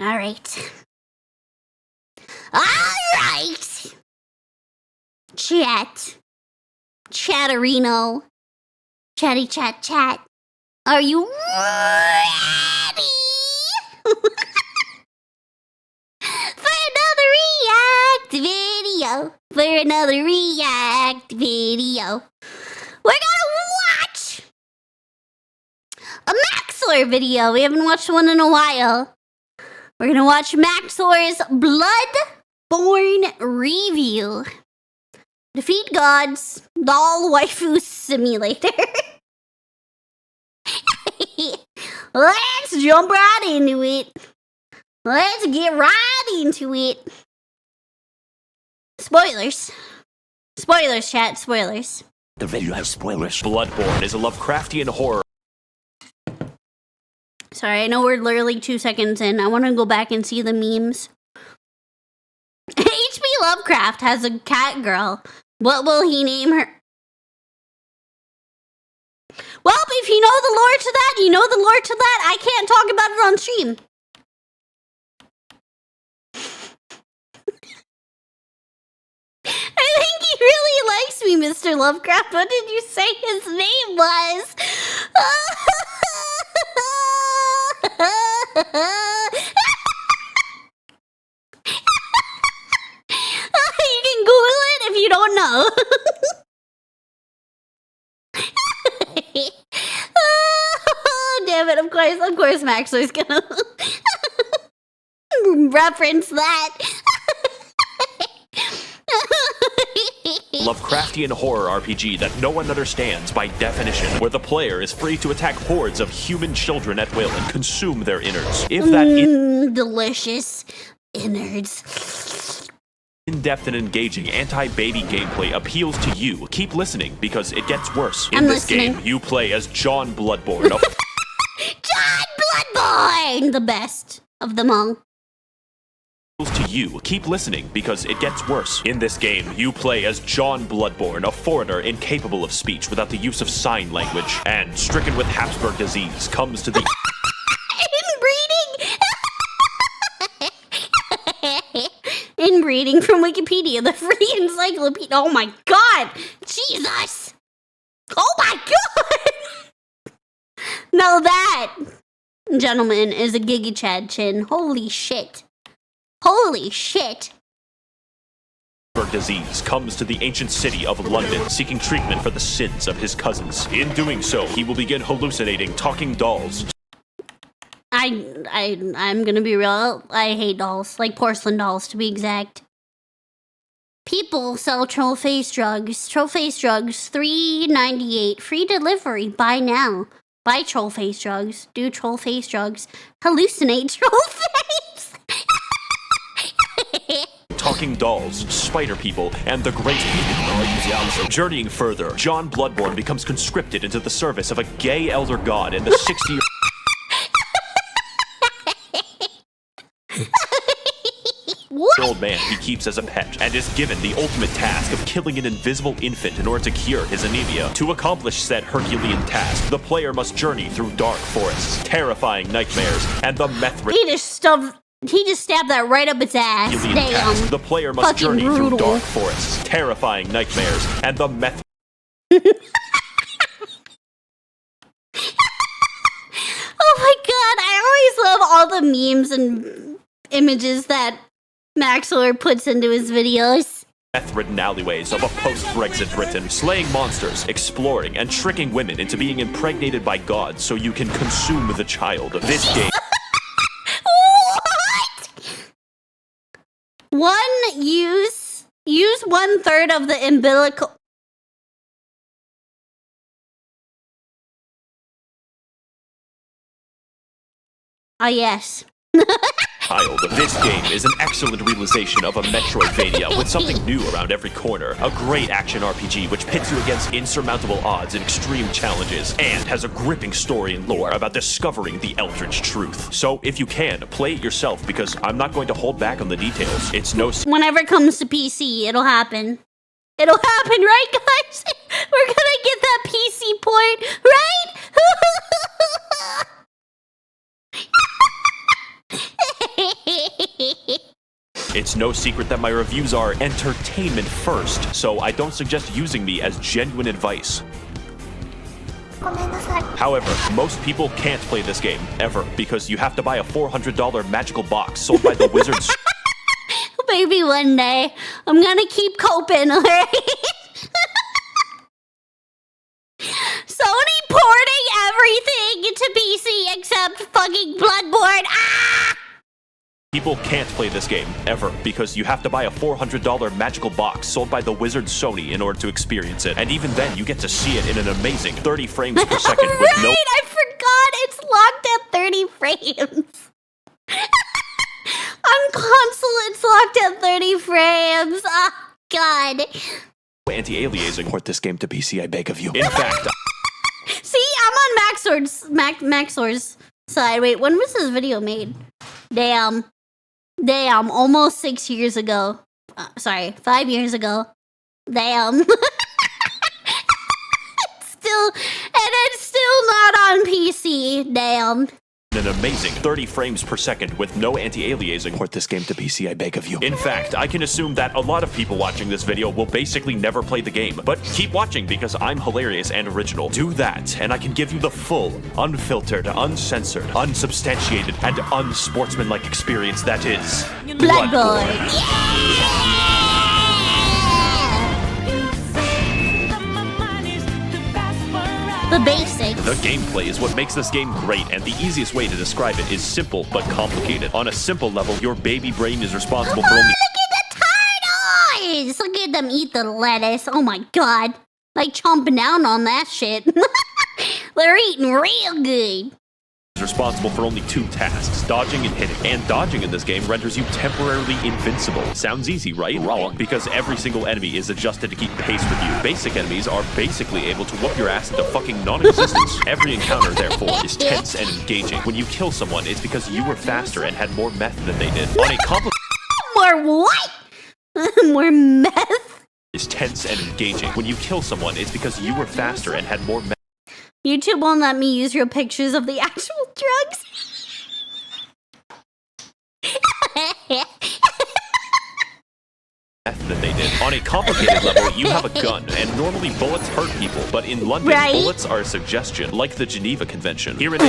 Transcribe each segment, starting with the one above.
Alright. Alright! Chat. Chatterino. Chatty chat chat. Are you ready? For another react video. For another react video. We're gonna watch a Max0r video. We haven't watched one in a while. We're gonna watch Max0r's Bloodborne review. Defeat Gods, Doll Waifu Simulator. Let's jump right into it. Let's get right into it. Spoilers. Spoilers, chat, spoilers. The video has spoilers. Bloodborne is a Lovecraftian horror. Sorry, I know we're literally 2 seconds in. I want to go back and see the memes. H.P. Lovecraft has a cat girl. What will he name her? Well, if you know the lore to that, you know the lore to that. I can't talk about it on stream. I think he really likes me, Mr. Lovecraft. What did you say his name was? You can Google it if you don't know. Oh, damn it, of course Max0r's gonna reference that. Lovecraftian horror RPG that no one understands by definition, where the player is free to attack hordes of human children at will and consume their innards. If that delicious innards. in-depth and engaging anti-baby gameplay appeals to you, keep listening because it gets worse. In I'm this listening. game, you play as John Bloodborne. John Bloodborne! The best of them all. To you, keep listening because it gets worse. In this game, you play as John Bloodborne, a foreigner incapable of speech without the use of sign language, and stricken with Habsburg disease, comes to the Inbreeding from Wikipedia, the free encyclopedia. Oh my god! Jesus! Oh my god! Now that, gentlemen, is a Giga Chad chin. Holy shit. Holy shit. disease comes to the ancient city of London, seeking treatment for the sins of his cousins. In doing so, he will begin hallucinating talking dolls. I'm gonna be real. I hate dolls, like porcelain dolls to be exact. People sell troll face drugs. Troll face drugs, $3.98. Free delivery. Buy now. Buy troll face drugs. Do troll face drugs. Hallucinate troll face. Talking dolls, spider people, and the great journeying further, John Bloodborne becomes conscripted into the service of a gay elder god in the 60 old man he keeps as a pet, and is given the ultimate task of killing an invisible infant in order to cure his anemia. To accomplish said Herculean task, the player must journey through dark forests, terrifying nightmares, and the He just stabbed that right up its ass. Damn. The player must Fucking journey brutal. through dark forests, terrifying nightmares, and the Oh my god, I always love all the memes and images that Max0r puts into his videos. meth-ridden alleyways of a post-Brexit Britain, slaying monsters, exploring, and tricking women into being impregnated by gods so you can consume the child. This game... What? Use 1/3 of the umbilical... Ah, yes. Child. This game is an excellent realization of a Metroidvania with something new around every corner. A great action RPG which pits you against insurmountable odds and extreme challenges, and has a gripping story and lore about discovering the eldritch truth. So if you can, play it yourself because I'm not going to hold back on the details. It's no Whenever it comes to PC, it'll happen. It'll happen, right, guys? We're gonna get that PC point, right? It's no secret that my reviews are entertainment first, so I don't suggest using me as genuine advice. However, most people can't play this game, ever, because you have to buy a $400 magical box sold by the Wizards. Maybe one day. I'm gonna keep coping, alright? Sony porting everything to PC except fucking Bloodborne. Ah! People can't play this game, ever, because you have to buy a $400 magical box sold by the Wizards Sony in order to experience it. And even then, you get to see it in an amazing 30 frames per second with no... Right, I forgot it's locked at 30 frames. On console, it's locked at 30 frames. Oh, God. anti-aliasing. Port this game to PC, I beg of you. In fact... See, I'm on Max0r's side. Wait, when was this video made? Damn, almost 6 years ago. Sorry, 5 years ago. Damn. It's still not on PC. Damn. An amazing 30 frames per second with no anti-aliasing. Port this game to PC, I beg of you. In fact, I can assume that a lot of people watching this video will basically never play the game, but keep watching because I'm hilarious and original. Do that, and I can give you the full, unfiltered, uncensored, unsubstantiated, and unsportsmanlike experience that is Bloodborne. Yeah! The basics. The gameplay is what makes this game great, and the easiest way to describe it is simple but complicated. On a simple level, your baby brain is responsible for only— Look at the turtles! Look at them eat the lettuce. Oh my god. Like chomping down on that shit. They're eating real good. responsible for only 2 tasks, dodging and hitting. And dodging in this game renders you temporarily invincible. Sounds easy, right? Wrong. Because every single enemy is adjusted to keep pace with you. Basic enemies are basically able to whoop your ass into fucking non-existence. Every encounter, therefore, is tense and engaging. When you kill someone, it's because you were faster and had more meth than they did. On a complicated— More what? More meth? Is tense and engaging. When you kill someone, it's because you were faster and had more meth YouTube won't let me use real pictures of the actual drugs. than they did. On a complicated level, you have a gun, and normally bullets hurt people, but in London, Right. bullets are a suggestion, like the Geneva Convention. Here in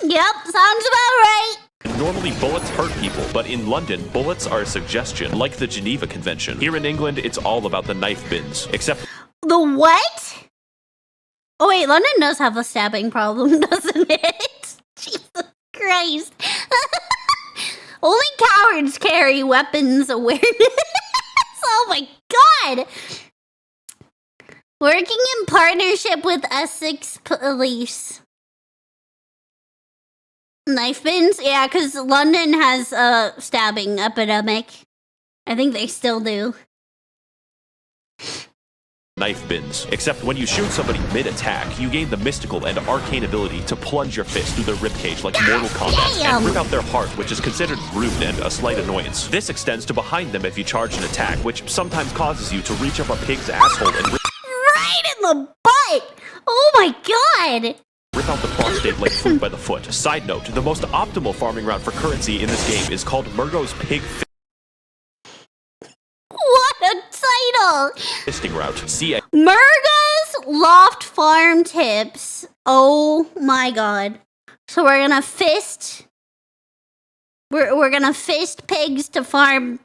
Yep, sounds about right. Normally, bullets hurt people, but in London, bullets are a suggestion, like the Geneva Convention. Here in England, it's all about the knife bins, except— The what? Oh wait, London does have a stabbing problem, doesn't it? Jesus Christ. Only cowards carry weapons awareness. Oh my god. Working in partnership with Essex Police. Knife bins? Yeah, because London has a stabbing epidemic. I think they still do. knife bins. Except when you shoot somebody mid-attack, you gain the mystical and arcane ability to plunge your fist through their ribcage like Mortal Kombat and rip out their heart, which is considered rude and a slight annoyance. This extends to behind them if you charge an attack, which sometimes causes you to reach up a pig's asshole and right in the butt! Oh my god! Rip out the prostate like fruit by the foot. Side note, the most optimal farming route for currency in this game is called Murgo's Pig What a title! Fisting Route. See, Murgo's Loft Farm Tips. Oh my god. So we're gonna fist... We're gonna fist pigs to farm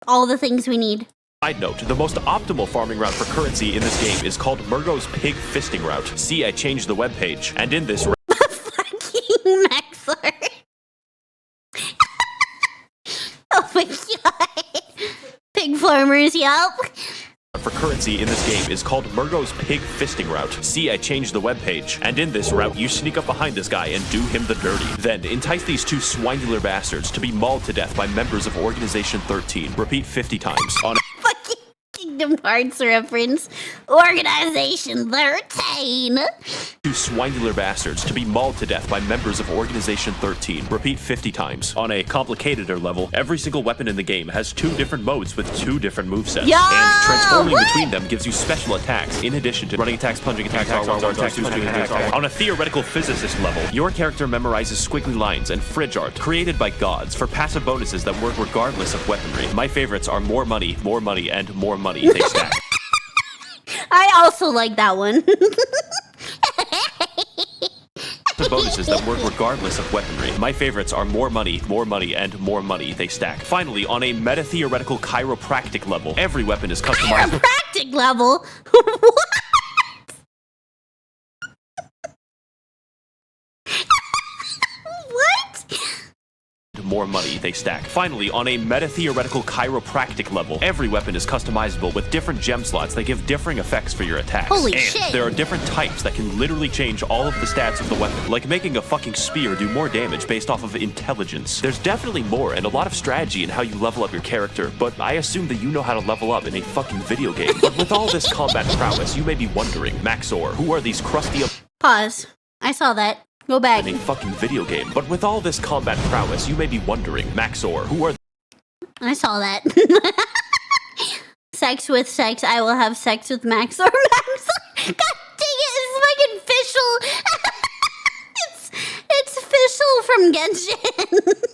all the things we need. Side note, the most optimal farming route for currency in this game is called Murgo's Pig Fisting Route. See, I changed the webpage, and in this Fucking Max0r. Oh my god. Pig farmers, yup. for currency in this game is called Murgo's Pig Fisting Route. See, I changed the webpage, and in this route, you sneak up behind this guy and do him the dirty. Then, entice these 2 swinular bastards to be mauled to death by members of Organization 13. Repeat 50 times. On Fucking Kingdom Hearts reference. Organization 13. Two swinular bastards to be mauled to death by members of Organization 13. Repeat 50 times. On a complicateder level, every single weapon in the game has 2 different modes with 2 different movesets. Yo, and transforming what? between them gives you special attacks, in addition to running attacks, plunging attacks, R1 attacks, swinging attacks. On a theoretical physicist level, your character memorizes squiggly lines and fridge art created by gods for passive bonuses that work regardless of weaponry. My favorites are more money, and more money they stack. I also like that one. The bonuses that work regardless of weaponry. My favorites are more money, and more money they stack. Finally, on a meta-theoretical chiropractic level, every weapon is customized. Chiropractic level? What? What? More money they stack. Finally, on a meta-theoretical chiropractic level, every weapon is customizable with different gem slots that give differing effects for your attacks. Holy and shit. there are different types that can literally change all of the stats of the weapon, like making a fucking spear do more damage based off of intelligence. There's definitely more and a lot of strategy in how you level up your character, but I assume that you know how to level up in a fucking video game. But with all this combat prowess, you may be wondering, Max0r, who are these crusty Pause. I saw that. Go back. in a fucking video game? But with all this combat prowess, you may be wondering, Max0r, who are I saw that. Sex with sex. I will have sex with Max0r. God dang it! It's fucking official. it's official from Genshin.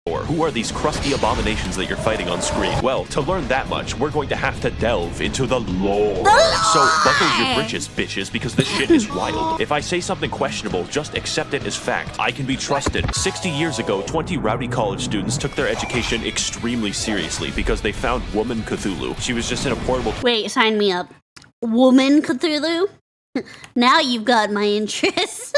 Or who are these crusty abominations that you're fighting on screen? Well, to learn that much, we're going to have to delve into the lore. So buckle your britches, bitches, because this shit is wild. If I say something questionable, just accept it as fact. I can be trusted. 60 years ago, 20 rowdy college students took their education extremely seriously because they found woman Cthulhu. She was just in a portable Wait, sign me up. Woman Cthulhu? Now you've got my interest.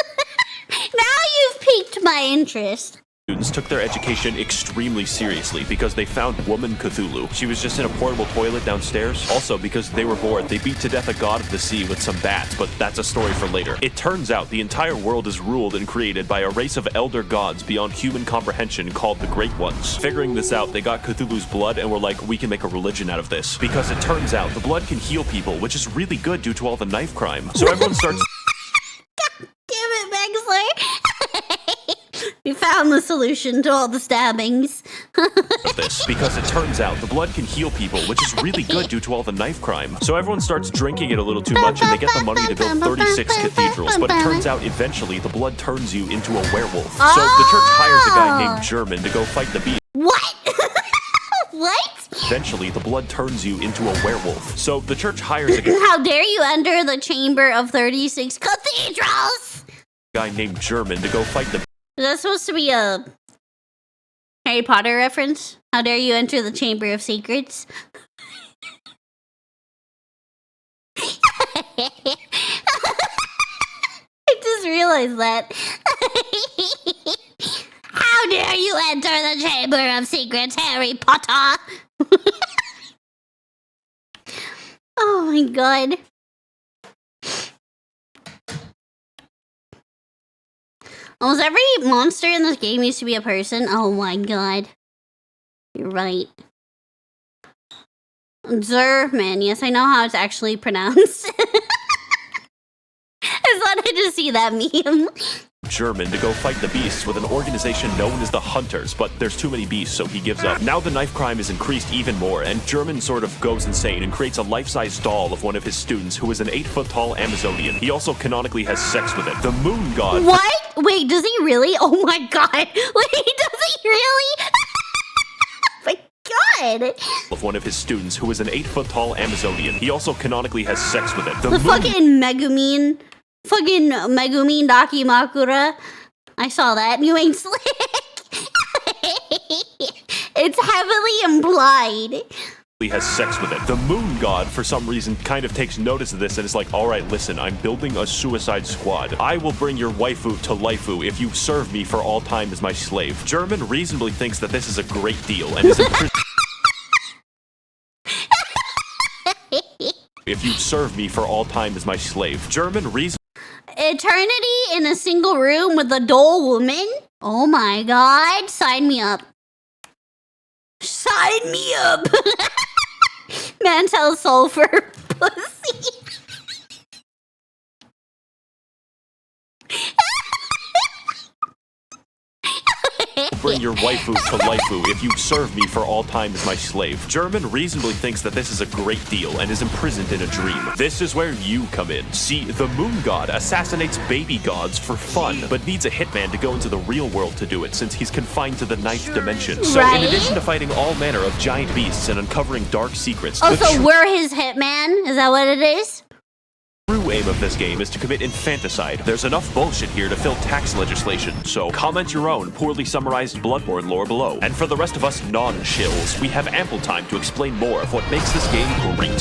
Now you've piqued my interest. Students took their education extremely seriously because they found woman Cthulhu. She was just in a portable toilet downstairs. Also, because they were bored, they beat to death a god of the sea with some bats, but that's a story for later. It turns out the entire world is ruled and created by a race of elder gods beyond human comprehension called the Great Ones. Figuring this out, they got Cthulhu's blood and were like, we can make a religion out of this. Because it turns out the blood can heal people, which is really good due to all the knife crime. So everyone starts... Damn it, Max0r. We found the solution to all the stabbings. this because it turns out the blood can heal people, which is really good due to all the knife crime. So everyone starts drinking it a little too much and they get the money to build 36 cathedrals, but it turns out eventually the blood turns you into a werewolf. So the church hires a guy named German to go fight the beast. What? What? Eventually the blood turns you into a werewolf. So the church hires a How dare you enter the chamber of 36 cathedrals? guy named German to go fight the Is that supposed to be a Harry Potter reference? How dare you enter the Chamber of Secrets? I just realized that. How dare you enter the Chamber of Secrets, Harry Potter? Oh my god. Almost every monster in this game used to be a person. Oh my god. You're right. Zerman. Yes, I know how it's actually pronounced. I wanted to see that meme. German to go fight the beasts with an organization known as the Hunters, but there's too many beasts, so he gives up. Now the knife crime is increased even more, and German sort of goes insane and creates a life-size doll of one of his students who is an 8-foot-tall Amazonian. He also canonically has sex with it. The moon god... What? Wait, does he really? Oh my god. Wait, does he really? Oh my god. Of one of his students who is an 8-foot-tall Amazonian. He also canonically has sex with it. The fucking Megumin. Fucking Megumin Dakimakura. I saw that. You ain't slick. It's heavily implied. He has sex with it. The moon god, for some reason, kind of takes notice of this and is like, alright, listen, I'm building a suicide squad. I will bring your waifu to laifu if you serve me for all time as my slave. German reasonably thinks that this is a great deal and is imprisoned. If you serve me for all time as my slave. German reason... Eternity in a single room with a doll woman? Oh my god, sign me up. Sign me up. Mantel sulfur pussy. Bring your waifu to laifu if you serve me for all time as my slave. German reasonably thinks that this is a great deal and is imprisoned in a dream. This is where you come in. See, the moon god assassinates baby gods for fun, but needs a hitman to go into the real world to do it since he's confined to the 9th dimension. So in addition to fighting all manner of giant beasts and uncovering dark secrets... Oh, so we're his hitman? Is that what it is? The true aim of this game is to commit infanticide. There's enough bullshit here to fill tax legislation, so comment your own poorly summarized Bloodborne lore below. And for the rest of us non-shills, we have ample time to explain more of what makes this game great.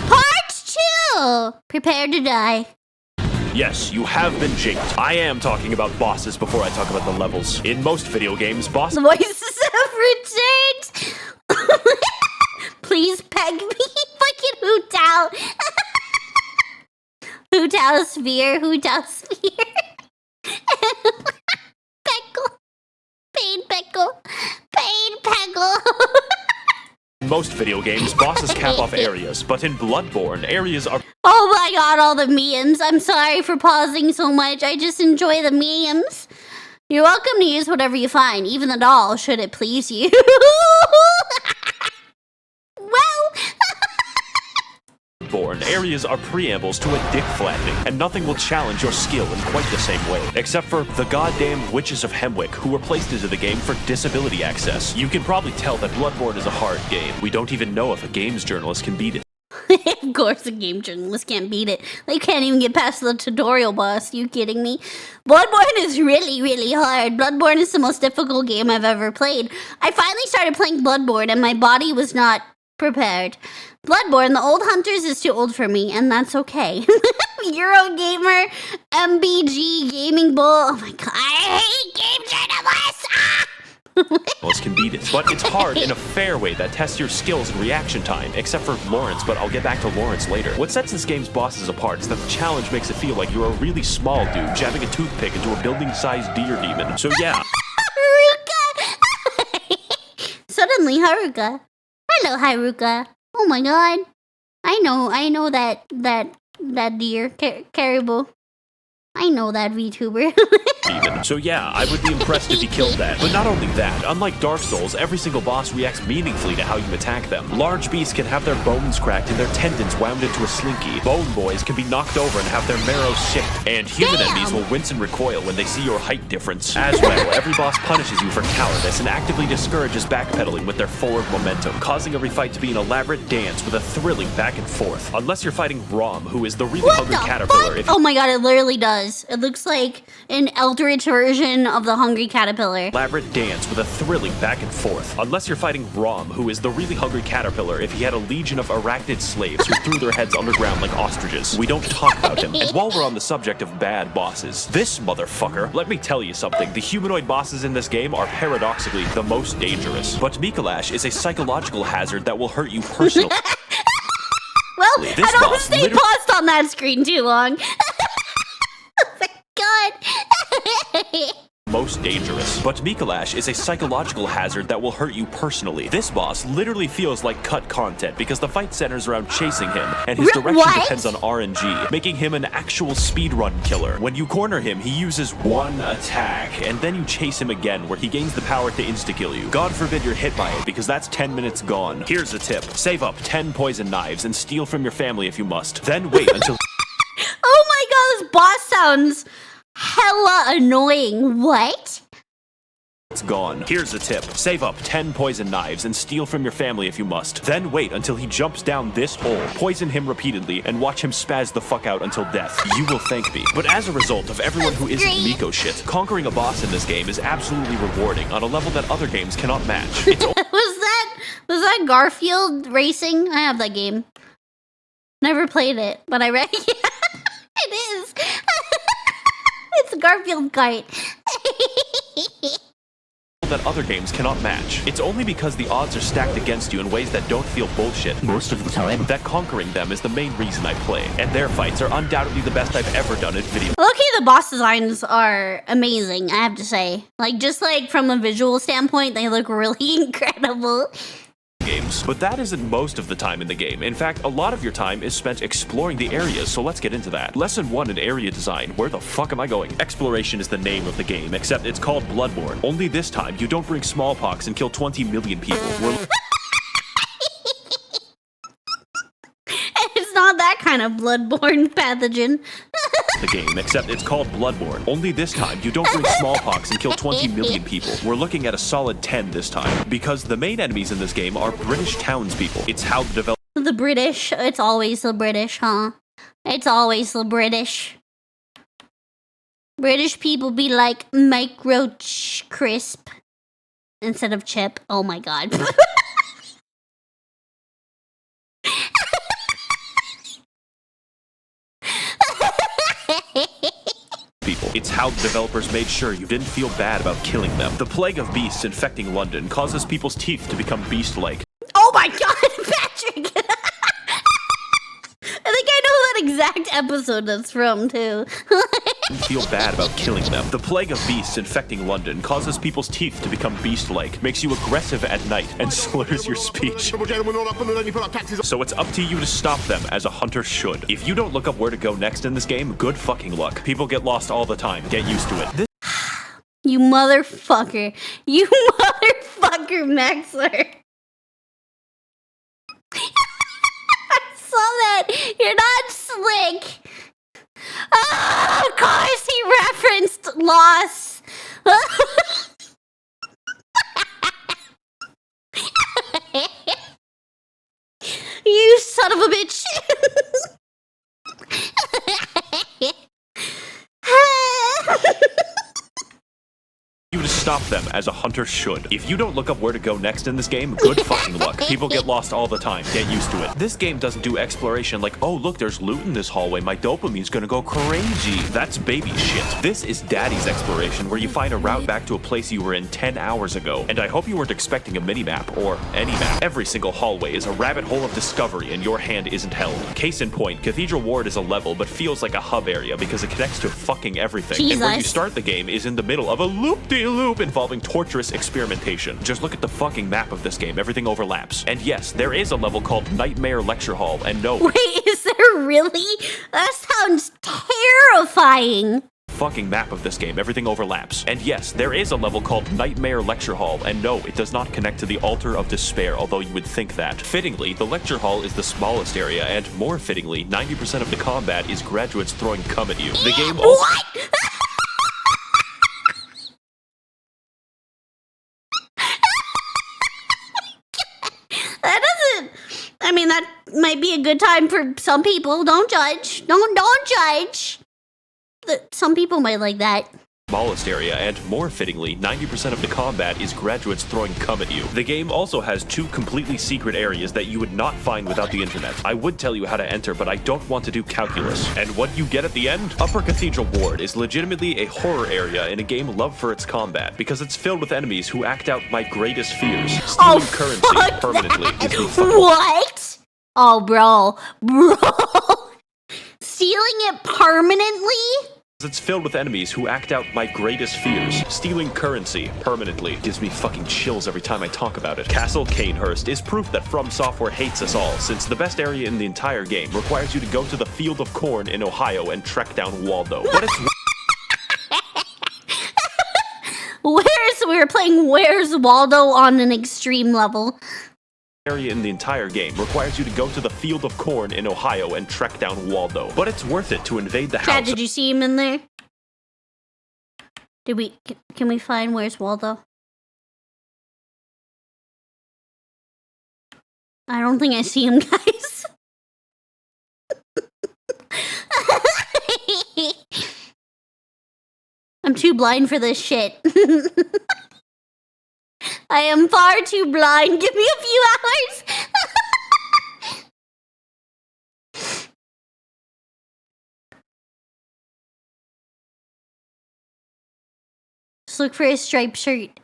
Part 2! Prepare to die. Yes, you have been jinxed. I am talking about bosses before I talk about the levels. In most video games, bosses... The voices have returned! Please peg me, fucking Hu Tao. Hu Tao sphere, Hu Tao sphere. Peckle. Pain Peckle. Pain Peckle. In most video games, bosses cap off areas, but in Bloodborne, areas are... Oh my god, all the memes. I'm sorry for pausing so much. I just enjoy the memes. You're welcome to use whatever you find, even the doll, should it please you. Bloodborne, areas are preambles to a dick flattening, and nothing will challenge your skill in quite the same way, except for the goddamn Witches of Hemwick, who were placed into the game for disability access. You can probably tell that Bloodborne is a hard game. We don't even know if a games journalist can beat it. Of course a game journalist can't beat it. They can't even get past the tutorial boss. You kidding me? Bloodborne is really, really hard. Bloodborne is the most difficult game I've ever played. I finally started playing Bloodborne and my body was not prepared. Bloodborne, the old hunters is too old for me, and that's okay. Eurogamer, MBG, Gaming Bull. Oh my god, I hate game journalists! Ah! Most can beat it, but it's hard in a fair way that tests your skills and reaction time, except for Lawrence, but I'll get back to Lawrence later. What sets this game's bosses apart is that the challenge makes it feel like you're a really small dude jabbing a toothpick into a building-sized deer demon. So yeah. Haruka! Suddenly Haruka. Hello, Haruka. Oh my god. I know that deer, caribou. I know that VTuber. So yeah, I would be impressed if he killed that. But not only that, unlike Dark Souls, every single boss reacts meaningfully to how you attack them. Large beasts can have their bones cracked and their tendons wound into a slinky. Bone boys can be knocked over and have their marrow shipped. And human enemies will wince and recoil when they see your height difference. As well, every boss punishes you for cowardice and actively discourages backpedaling with their forward momentum, causing every fight to be an elaborate dance with a thrilling back and forth. Unless you're fighting Rom, who is the really hungry caterpillar. Oh my god, it literally does. It looks like an eldritch version of the hungry caterpillar. Elaborate dance with a thrilling back and forth. Unless you're fighting Rom, who is the really hungry caterpillar if he had a legion of arachnid slaves who threw their heads underground like ostriches. We don't talk about him. And while we're on the subject of bad bosses, this motherfucker, let me tell you something. The humanoid bosses in this game are paradoxically the most dangerous. But Mikolash is a psychological hazard that will hurt you personally. Well, I don't stay paused on that screen too long. God. Most dangerous. But Mikolash is a psychological hazard that will hurt you personally. This boss literally feels like cut content because the fight centers around chasing him, and his direction depends on RNG, making him an actual speedrun killer. When you corner him, he uses one attack, and then you chase him again, where he gains the power to insta-kill you. God forbid you're hit by it, because that's 10 minutes gone. Here's a tip. Save up 10 poison knives and steal from your family if you must. Then wait until... Oh my god, this boss sounds hella annoying. What? It's gone. Here's a tip. Save up 10 poison knives and steal from your family if you must. Then wait until he jumps down this hole, poison him repeatedly, and watch him spaz the fuck out until death. You will thank me. But as a result of everyone who isn't Miko shit, conquering a boss in this game is absolutely rewarding on a level that other games cannot match. It's was that Garfield Racing? I have that game. Never played it, but I read it is. It's Garfield Kite. that other games cannot match. It's only because the odds are stacked against you in ways that don't feel bullshit most of the time that conquering them is the main reason I play, and their fights are undoubtedly the best I've ever done in video. Okay, the boss designs are amazing, I have to say. Like, just like from a visual standpoint, they look really incredible. Games, but that isn't most of the time in the game. In fact, a lot of your time is spent exploring the areas, so let's get into that. Lesson 1 in area design. Where the fuck am I going? Exploration is the name of the game, except it's called Bloodborne. Only this time, you don't bring smallpox and kill 20 million people. It's not that kind of bloodborne pathogen. The game, except it's called Bloodborne. Only this time, you don't bring smallpox and kill 20 million people. We're looking at a solid 10 this time, because the main enemies in this game are British townspeople. It's how the developers... The British, it's always the British, huh? It's always the British. British people be like crisp instead of chip. Oh my god. It's how the developers made sure you didn't feel bad about killing them. The plague of beasts infecting London causes people's teeth to become beast-like. Oh my god, Patrick! I think I know that exact episode that's from, too. Feel bad about killing them. The plague of beasts infecting London causes people's teeth to become beast-like, makes you aggressive at night, and slurs your speech. So it's up to you to stop them, as a hunter should. If you don't look up where to go next in this game, good fucking luck. People get lost all the time. Get used to it. You motherfucker. You motherfucker, Max0r. I saw that. You're not slick. Oh, of course he referenced loss. You son of a bitch. You to stop them, as a hunter should. If you don't look up where to go next in this game, good fucking luck. People get lost all the time. Get used to it. This game doesn't do exploration like, oh look, there's loot in this hallway, my dopamine's gonna go crazy. That's baby shit. This is daddy's exploration, where you find a route back to a place you were in 10 hours ago. And I hope you weren't expecting a mini-map, or any map. Every single hallway is a rabbit hole of discovery, and your hand isn't held. Case in point, Cathedral Ward is a level, but feels like a hub area because it connects to fucking everything. Jesus. And where you start the game is in the middle of a loop-de-loop involving torturous experimentation. Just look at the fucking map of this game. Everything overlaps. And yes, there is a level called Nightmare Lecture Hall, and no... Wait, is there really? That sounds terrifying. Fucking map of this game. Everything overlaps. And yes, there is a level called Nightmare Lecture Hall, and no, it does not connect to the Altar of Despair, although you would think that. Fittingly, the Lecture Hall is the smallest area, and more fittingly, 90% of the combat is graduates throwing cum at you. The game also... What? That doesn't... I mean, that might be a good time for some people. Don't judge. Don't judge. Some people might like that. Smallest area, and more fittingly, 90% of the combat is graduates throwing cum at you. The game also has 2 completely secret areas that you would not find without the internet. I would tell you how to enter, but I don't want to do calculus. And what you get at the end? Upper Cathedral Ward is legitimately a horror area in a game loved for its combat, because it's filled with enemies who act out my greatest fears. Stealing currency permanently gives me fucking... What? Oh, bro. Stealing it permanently? It's filled with enemies who act out my greatest fears. Stealing currency permanently gives me fucking chills every time I talk about it. Castle Canehurst is proof that From Software hates us all, since the best area in the entire game requires you to go to the Field of Corn in Ohio and trek down Waldo. But it's... We were playing Where's Waldo on an extreme level. Area in the entire game requires you to go to the Field of Corn in Ohio and trek down Waldo. But it's worth it to invade the house. Chad, did you see him in there? Can we find Where's Waldo? I don't think I see him, guys. I'm too blind for this shit. I am far too blind. Give me a few hours. Just look for his striped shirt.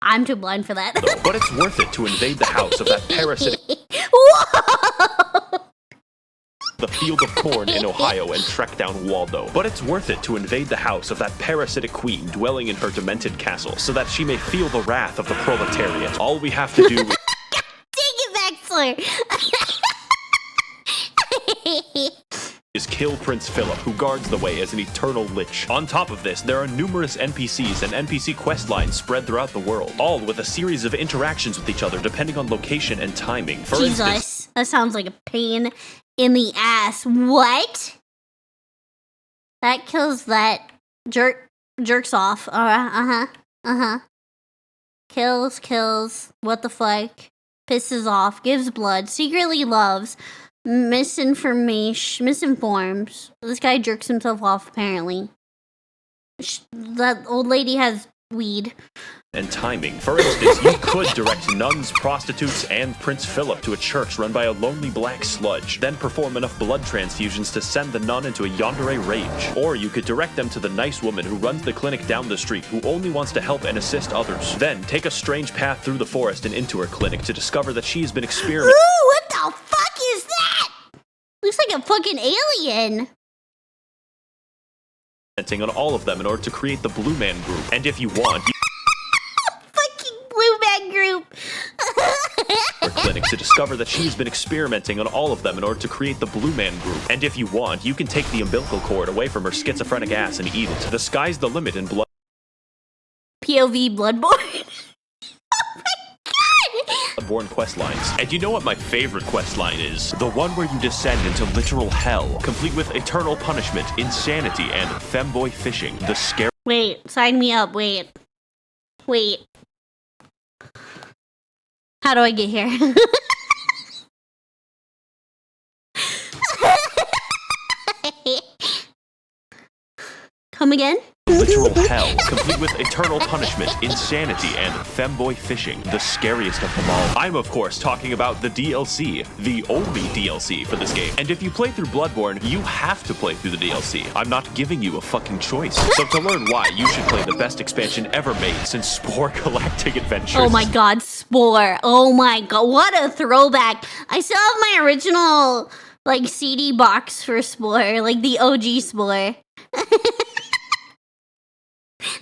I'm too blind for that. But it's worth it to invade the house of that parasitic Whoa! the field of corn in Ohio and trek down Waldo. But it's worth it to invade the house of that parasitic queen dwelling in her demented castle, so that she may feel the wrath of the proletariat. All we have to do is... Take it, Max0r! is kill Prince Philip, who guards the way as an eternal lich. On top of this, there are numerous NPCs and NPC quest lines spread throughout the world, all with a series of interactions with each other depending on location and timing. For Jesus, instance, that sounds like a pain in the ass. What? That kills that jerks off. Kills, what the fuck? Pisses off, gives blood, secretly loves, misinforms. This guy jerks himself off, apparently. That old lady has weed. and timing. For instance, you could direct nuns, prostitutes, and Prince Philip to a church run by a lonely black sludge, then perform enough blood transfusions to send the nun into a yandere rage. Or you could direct them to the nice woman who runs the clinic down the street who only wants to help and assist others. Then take a strange path through the forest and into her clinic to discover that she has been experimenting. Ooh, what the fuck is that? Looks like a fucking alien. On all of them in order to create the Blue Man Group. And if you want, Fucking Blue Man Group. her clinic to discover that she's been experimenting on all of them in order to create the Blue Man Group. And if you want, you can take the umbilical cord away from her schizophrenic ass and eat it. The sky's the limit in POV Bloodborne. Bloodborne quest lines. And you know what my favorite quest line is? The one where you descend into literal hell, complete with eternal punishment, insanity, and femboy fishing. The scary. Wait, sign me up. Wait. How do I get here? Come again? Literal hell, complete with eternal punishment, insanity, and femboy fishing. The scariest of them all. I'm of course talking about the DLC, the only DLC for this game. And if you play through Bloodborne, you have to play through the DLC. I'm not giving you a fucking choice. So to learn why, you should play the best expansion ever made since Spore Galactic Adventures. Oh my god, Spore. Oh my god, what a throwback. I still have my original, like, CD box for Spore, like the OG Spore.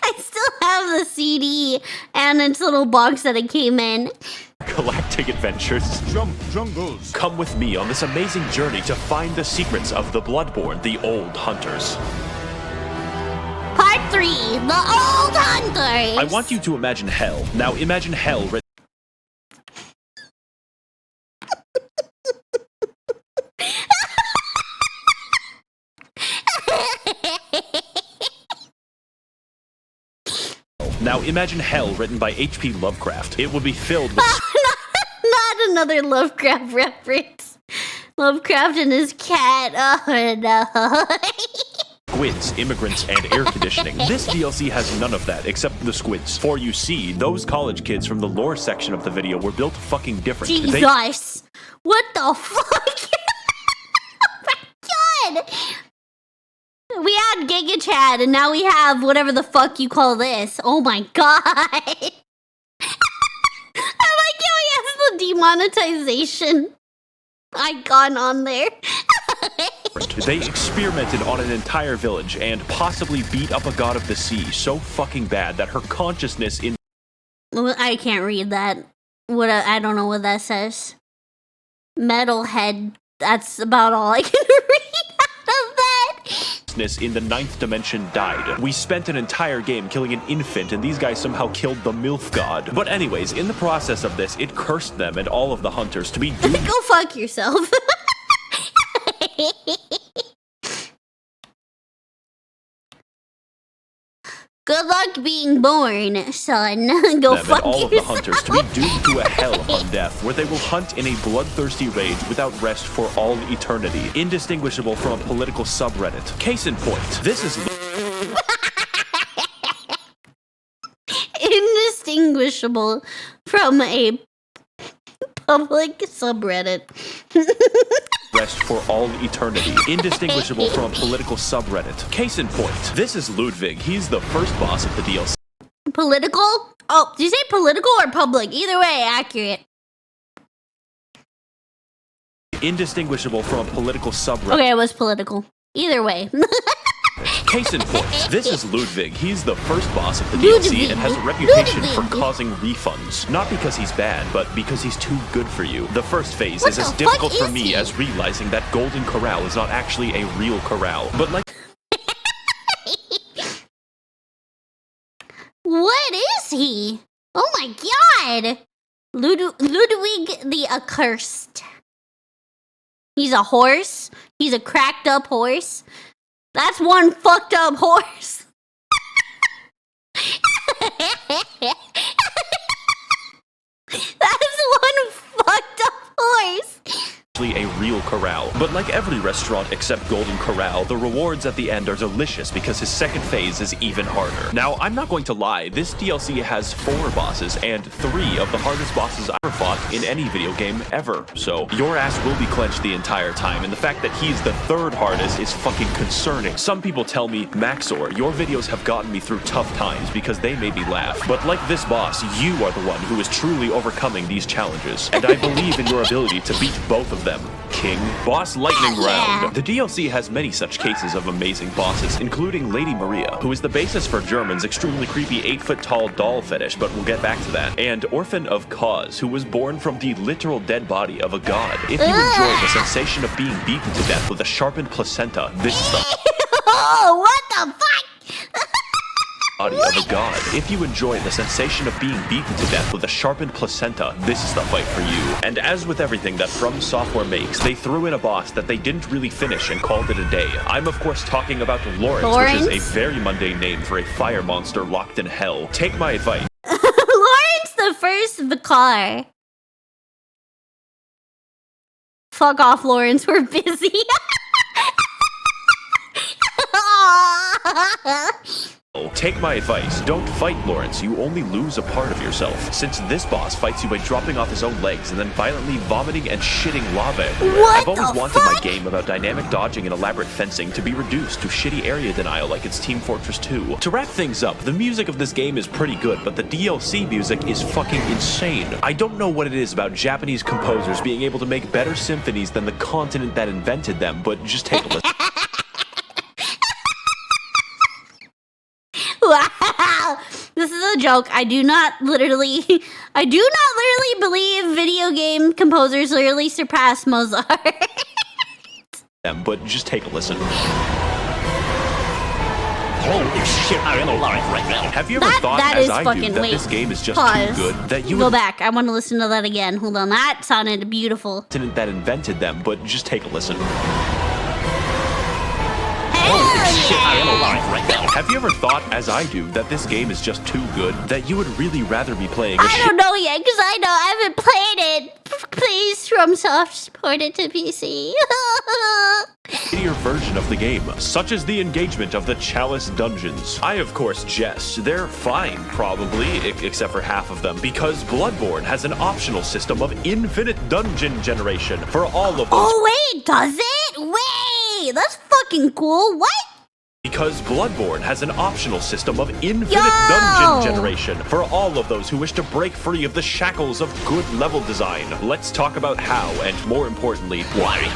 I still have the CD and its little box that it came in. Galactic Adventures. Jungles. Come with me on this amazing journey to find the secrets of the Bloodborne, the Old Hunters. Part 3, the Old Hunters. I want you to imagine hell. Now imagine hell written Now imagine hell written by H.P. Lovecraft. It would be filled with Not another Lovecraft reference. Lovecraft and his cat. Oh no. squids, immigrants, and air conditioning. This DLC has none of that except the squids. For you see, those college kids from the lore section of the video were built fucking different. Jesus. What the fuck? Oh my god. We had Giga Chad, and now we have whatever the fuck you call this. Oh my god. I like how he has the demonetization icon on there. They experimented on an entire village and possibly beat up a god of the sea so fucking bad that her consciousness in I can't read that. I don't know what that says. Metalhead. That's about all I can read out of that. in the 9th dimension died. We spent an entire game killing an infant and these guys somehow killed the MILF god. But anyways, in the process of this, it cursed them and all of the hunters to be doomed. Go fuck yourself. Good luck being born, son. Go them fuck and all of yourself. the hunters to be doomed to a hell upon death, where they will hunt in a bloodthirsty rage without rest for all eternity, indistinguishable from a political subreddit. Case in point, this is Indistinguishable from a public subreddit. rest for all eternity, indistinguishable from a political subreddit. Case in point, this is Ludwig. He's the first boss of the DLC. Political? Oh, did you say political or public? Either way, accurate. Indistinguishable from a political subreddit. Okay, it was political. Either way. Case in point, this is Ludwig. He's the first boss of the DLC and has a reputation for causing refunds. Not because he's bad, but because he's too good for you. The first phase is as difficult for me as realizing that Golden Corral is not actually a real corral, but like... What is he? Oh my god! Ludwig the Accursed. He's a horse. He's a cracked up horse. That's one fucked up horse. That's one fucked up horse. A real corral. But like every restaurant except Golden Corral, the rewards at the end are delicious because his second phase is even harder. Now, I'm not going to lie, this DLC has 4 bosses and 3 of the hardest bosses I've ever fought in any video game ever. So, your ass will be clenched the entire time, and the fact that he's the 3rd hardest is fucking concerning. Some people tell me, Max0r, your videos have gotten me through tough times because they made me laugh. But like this boss, you are the one who is truly overcoming these challenges, and I believe in your ability to beat both of them. King. Boss Lightning Round. The DLC has many such cases of amazing bosses, including Lady Maria, who is the basis for German's extremely creepy 8-foot-tall doll fetish, but we'll get back to that, and Orphan of Cause, who was born from the literal dead body of a god. If you enjoy the sensation of being beaten to death with a sharpened placenta, this is the... Oh, what the fuck? Body of a god. If you enjoy the sensation of being beaten to death with a sharpened placenta, this is the fight for you. And as with everything that From Software makes, they threw in a boss that they didn't really finish and called it a day. I'm of course talking about Lawrence, which is a very mundane name for a fire monster locked in hell. Take my advice. Lawrence the First Vicar. Fuck off, Lawrence, we're busy. Take my advice, don't fight Lawrence, you only lose a part of yourself, since this boss fights you by dropping off his own legs and then violently vomiting and shitting lava everywhere. I've always wanted my game about dynamic dodging and elaborate fencing to be reduced to shitty area denial like it's Team Fortress 2. To wrap things up, the music of this game is pretty good, but the DLC music is fucking insane. I don't know what it is about Japanese composers being able to make better symphonies than the continent that invented them, but just take a listen. Wow, this is a joke. I do not literally believe video game composers literally surpass Mozart. But just take a listen. Holy shit, I'm alive right now. Have you ever thought, as I do, that this game is just too good that you go back? I want to listen to that again. Hold on, that sounded beautiful. That invented them, but just take a listen. Shit, I am alive right now. Have you ever thought, as I do, that this game is just too good that you would really rather be playing I don't know yet, because I haven't played it. Please, FromSoft, port it to PC. shittier version of the game, such as the engagement of the Chalice dungeons. I of course jest, they're fine probably, except for half of them, because Bloodborne has an optional system of infinite dungeon generation for all of those. Oh wait, does it? Wait, that's fucking cool. What? Because Bloodborne has an optional system of infinite dungeon generation for all of those who wish to break free of the shackles of good level design. Let's talk about how, and more importantly, why.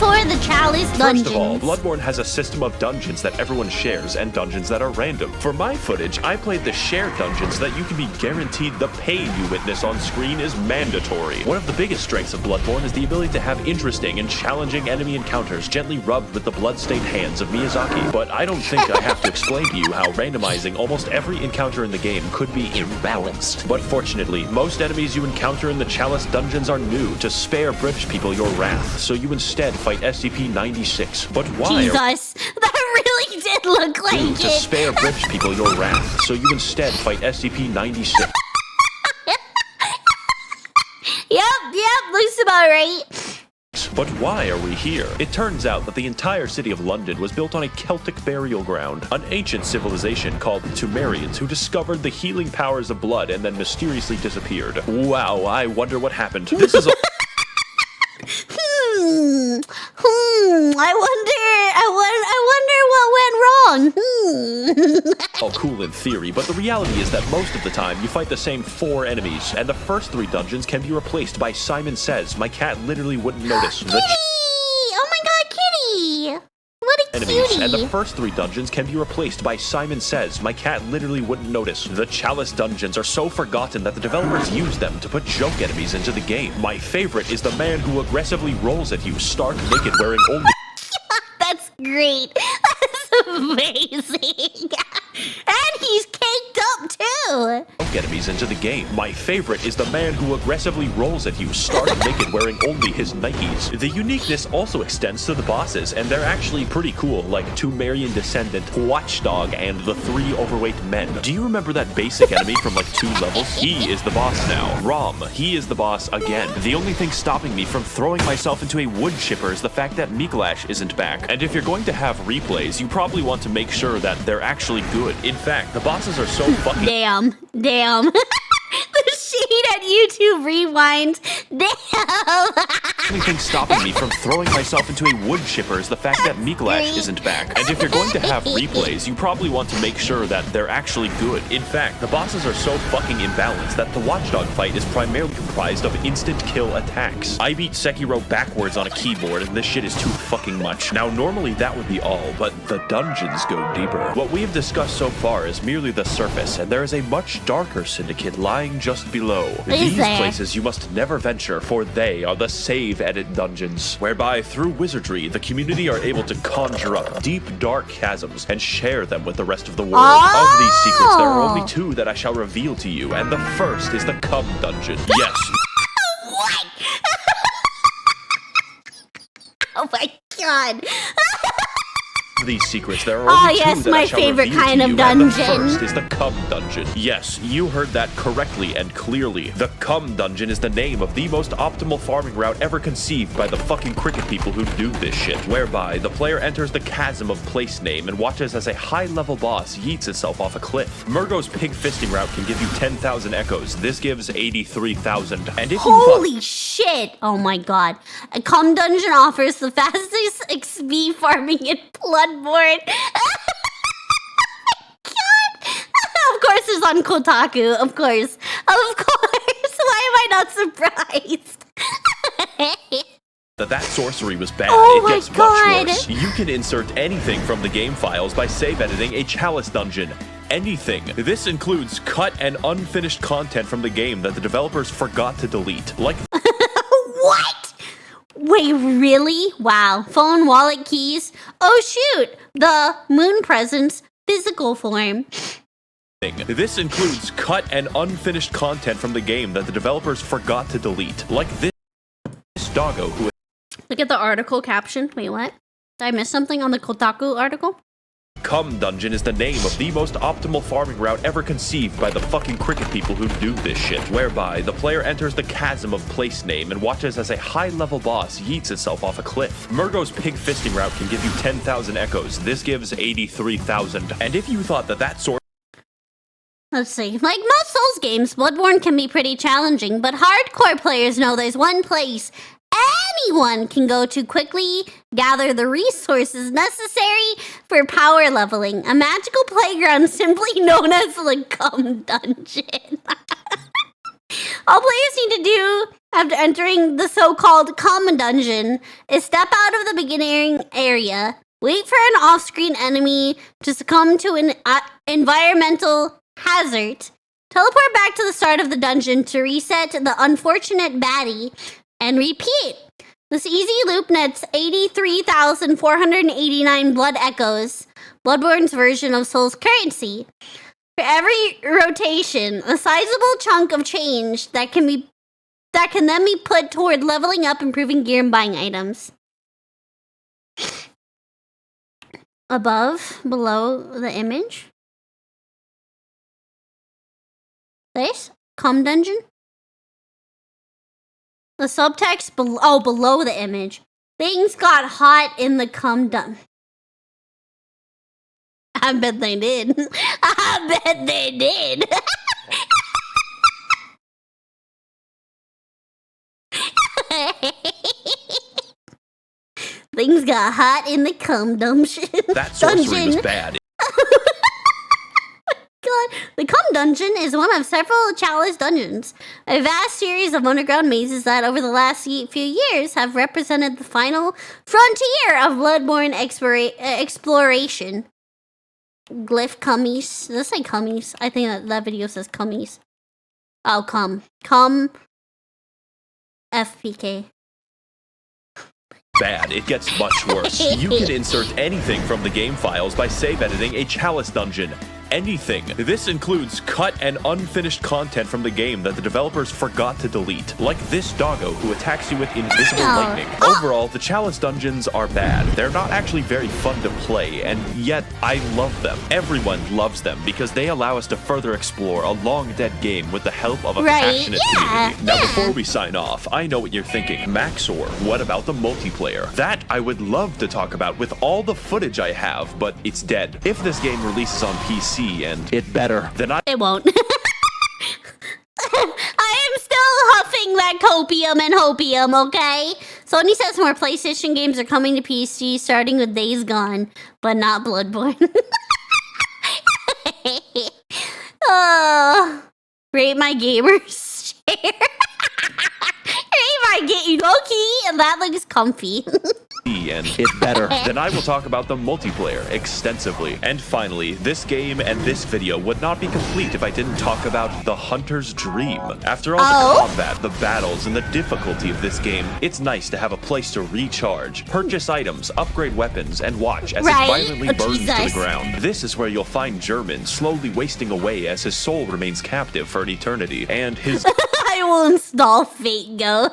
For the Chalice dungeons. First of all, Bloodborne has a system of dungeons that everyone shares and dungeons that are random. For my footage, I played the shared dungeons that you can be guaranteed the pain you witness on screen is mandatory. One of the biggest strengths of Bloodborne is the ability to have interesting and challenging enemy encounters gently rubbed with the blood-stained hands of Miyazaki. But I don't think I have to explain to you how randomizing almost every encounter in the game could be imbalanced. But fortunately, most enemies you encounter in the Chalice dungeons are new to spare British people your wrath, so you instead fight SCP-96. But why? Jesus, that really did look like it. To spare British people your wrath, so you instead fight SCP-96. Yep, looks about right. But why are we here? It turns out that the entire city of London was built on a Celtic burial ground, an ancient civilization called the Tumerians who discovered the healing powers of blood and then mysteriously disappeared. Wow, I wonder what happened. This is a I wonder what went wrong. all cool in theory, but the reality is that most of the time you fight the same 4 enemies, and the first 3 dungeons can be replaced by Simon Says. My cat literally wouldn't notice. Kitty! Oh my god, Kitty! What a Enemies, cutie! and the first 3 dungeons can be replaced by Simon Says. My cat literally wouldn't notice. The Chalice dungeons are so forgotten that the developers use them to put joke enemies into the game. My favorite is the man who aggressively rolls at you stark naked wearing only That's great. That's amazing. And he's caked up too. joke enemies into the game. My favorite is the man who aggressively rolls at you stark naked wearing only his Nikes. The uniqueness also extends to the bosses, and they're actually pretty cool, like Tumerian Descendant, Watchdog, and the 3 overweight men. Do you remember that basic enemy from like 2 levels? He is the boss now. Rom, he is the boss again. The only thing stopping me from throwing myself into a wood chipper is the fact that Mikolash isn't back. And if you're going to have replays, you probably want to make sure that they're actually good. In fact, the bosses are so fucking Damn. The shade at YouTube rewind. Damn. The only thing stopping me from throwing myself into a wood chipper is the fact that Mikolash isn't back. And if you're going to have replays, you probably want to make sure that they're actually good. In fact, the bosses are so fucking imbalanced that the Watchdog fight is primarily comprised of instant kill attacks. I beat Sekiro backwards on a keyboard, and this shit is too fucking much. Now, normally that would be all, but the dungeons go deeper. What we have discussed so far is merely the surface, and there is a much darker syndicate lying just below. These places you must never venture, for they are the save edit dungeons, whereby through wizardry, the community are able to conjure up deep, dark chasms and share them with the rest of the world. Of these secrets, there are only 2 that I shall reveal to you, and the first is the Cum Dungeon. Yes. What? Oh my god. These secrets, there are only 2 yes, that my I shall favorite reveal kind to of you, and the dungeon. first is the Cum Dungeon. Yes, you heard that correctly and clearly. The Cum Dungeon is the name of the most optimal farming route ever conceived by the fucking cricket people who do this shit, whereby the player enters the chasm of place name and watches as a high-level boss yeets itself off a cliff. Murgo's pig fisting route can give you 10,000 echoes. This gives 83,000. And if Holy shit! Oh my god. A Cum Dungeon offers the fastest XP farming in Bloodborne. Oh my god! Of course it's on Kotaku. Of course. Why am I not surprised? that sorcery was bad. Oh it my gets God. much worse. You can insert anything from the game files by save editing a Chalice dungeon. Anything. This includes cut and unfinished content from the game that the developers forgot to delete. Like What? Wait, really? Wow. Phone, wallet, keys. Oh shoot! The moon presence physical form. this includes cut and unfinished content from the game that the developers forgot to delete. Like this doggo who Look at the article caption. Wait, what? Did I miss something on the Kotaku article? Cum Dungeon is the name of the most optimal farming route ever conceived by the fucking cricket people who do this shit, whereby the player enters the chasm of place name and watches as a high-level boss yeets itself off a cliff. Murgo's pig fisting route can give you 10,000 echoes. This gives 83,000. And if you thought that sort Let's see. Like most Souls games, Bloodborne can be pretty challenging, but hardcore players know there's one place anyone can go to quickly gather the resources necessary for power leveling. A magical playground simply known as the Cum Dungeon. All players need to do after entering the so-called Cum Dungeon is step out of the beginning area, wait for an off-screen enemy to succumb to an environmental hazard, teleport back to the start of the dungeon to reset the unfortunate baddie, and repeat. This easy loop nets 83,489 blood echoes, Bloodborne's version of Soul's currency. For every rotation, a sizable chunk of change that can then be put toward leveling up, improving gear, and buying items. Below the image. This? Cum Dungeon? The subtext below the image. Things got hot in the Cum Dungeon. I bet they did. I bet they did. Things got hot in the Cum Dungeon. that sorcery was bad. dungeon is one of several Chalice dungeons, a vast series of underground mazes that over the last few years have represented the final frontier of Bloodborne exploration. Glyph cummies. Does it say cummies? I think that video says cummies. Oh, cum. FPK. Bad, it gets much worse. You can insert anything from the game files by save editing a Chalice dungeon. Anything. This includes cut and unfinished content from the game that the developers forgot to delete, like this doggo who attacks you with invisible lightning. Overall, the Chalice dungeons are bad. They're not actually very fun to play, and yet I love them. Everyone loves them because they allow us to further explore a long-dead game with the help of a passionate community. Now, before we sign off, I know what you're thinking. Max0r, what about the multiplayer? That I would love to talk about with all the footage I have, but it's dead. If this game releases on PC, and it better, then it won't. I am still huffing that copium and hopium, okay? Sony says more PlayStation games are coming to PC, starting with Days Gone, but not Bloodborne. Oh, rate my gamers share. Rate my Loki, and that looks comfy. And it better. Then I will talk about the multiplayer extensively. And finally, this game and this video would not be complete if I didn't talk about the Hunter's Dream. After all the combat, the battles, and the difficulty of this game, it's nice to have a place to recharge, purchase items, upgrade weapons, and watch as it violently burns to the ground. This is where you'll find German slowly wasting away as his soul remains captive for an eternity, and his I will install Fate Go.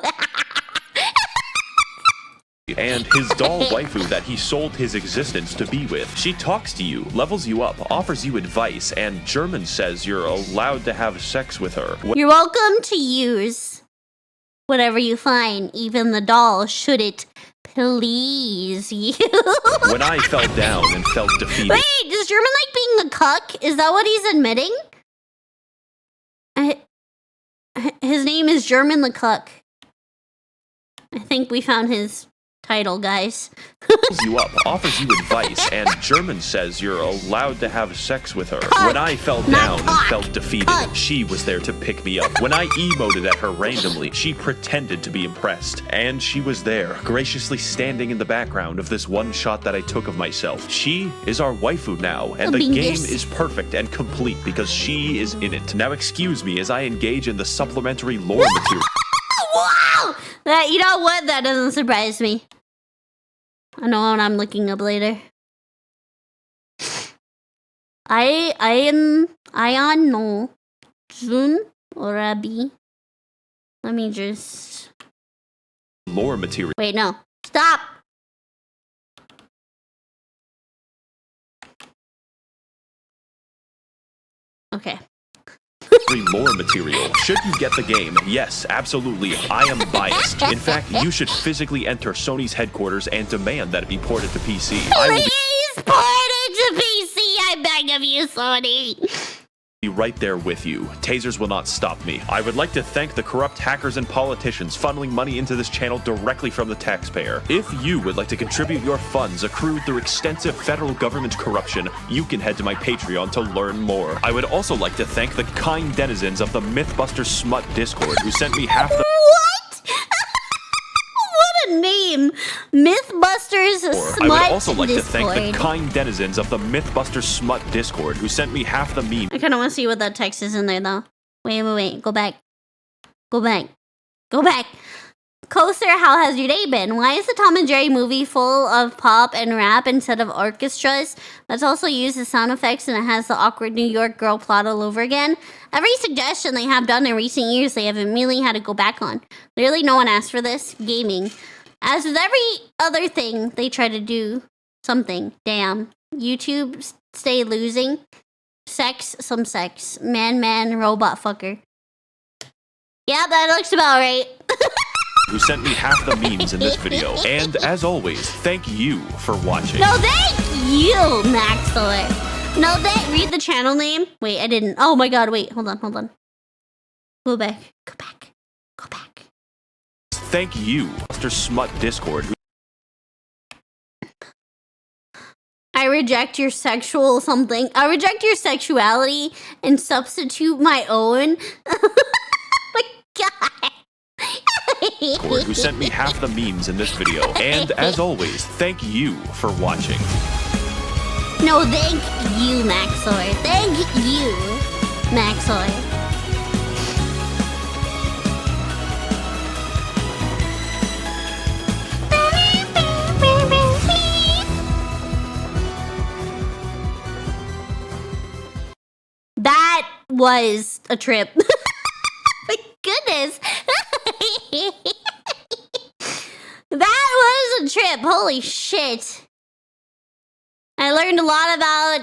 and his doll waifu that he sold his existence to be with. She talks to you, levels you up, offers you advice, and German says you're allowed to have sex with her. You're welcome to use whatever you find, even the doll, should it please you. When I fell down and felt defeated. Wait, does German like being a cuck? Is that what he's admitting? His name is German the Cuck. I think we found his title, guys. You up, offers you advice, and German says you're allowed to have sex with her. When I fell down and felt defeated, she was there to pick me up. When I emoted at her randomly, she pretended to be impressed. And she was there, graciously standing in the background of this one shot that I took of myself. She is our waifu now, and the game is perfect and complete because she is in it. Now excuse me as I engage in the supplementary lore material. Wow! You know what? That doesn't surprise me. I know what I'm looking up later. I am no Jun or Abi. Let me just lore material. Wait, no. Stop. Okay. Lore material. Should you get the game? Yes, absolutely. I am biased. In fact, you should physically enter Sony's headquarters and demand that it be ported to PC. Please port it to PC, I beg of you, Sony. Be right there with you. Tasers will not stop me. I would like to thank the corrupt hackers and politicians funneling money into this channel directly from the taxpayer. If you would like to contribute your funds accrued through extensive federal government corruption, you can head to my Patreon to learn more. I would also like to thank the kind denizens of the Mythbusters Smut Discord who sent me half the— What? What a name! Mythbusters Smut I would also like Discord. to thank the kind denizens of the Mythbusters Smut Discord who sent me half the meme. I kind of want to see what that text is in there, though. Wait. Go back. Coaster, how has your day been? Why is the Tom and Jerry movie full of pop and rap instead of orchestras? That's also used as sound effects, and it has the awkward New York girl plot all over again. Every suggestion they have done in recent years, they have immediately had to go back on. Literally, no one asked for this. Gaming. As with every other thing, they try to do something. Damn. YouTube stay losing. Sex, some sex. Man, robot fucker. Yeah, that looks about right. Who sent me half the memes in this video. And as always, thank you for watching. No, thank you, Max0r. No, read the channel name. Wait, I didn't. Oh my god, wait, hold on. Go back. Thank you, Mr. Smut Discord. I reject your sexual something. I reject your sexuality and substitute my own. My God. Discord who sent me half the memes in this video. And as always, thank you for watching. No, thank you, Max0r. Thank you, Max0r. That was a trip. My goodness. That was a trip. Holy shit. I learned a lot about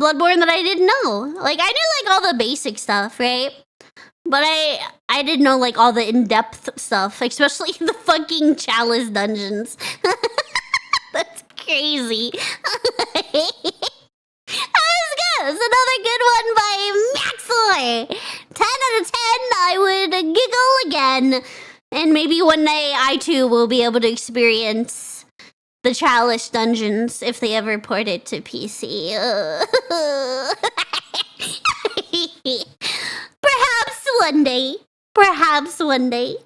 Bloodborne that I didn't know. Like, I knew, like, all the basic stuff, right? But I didn't know, like, all the in-depth stuff. Especially the fucking Chalice dungeons. That's crazy. That was good. It's another good one by Max0r. 10 out of 10, I would giggle again. And maybe one day I too will be able to experience the Chalice dungeons if they ever port it to PC. Perhaps one day. Perhaps one day.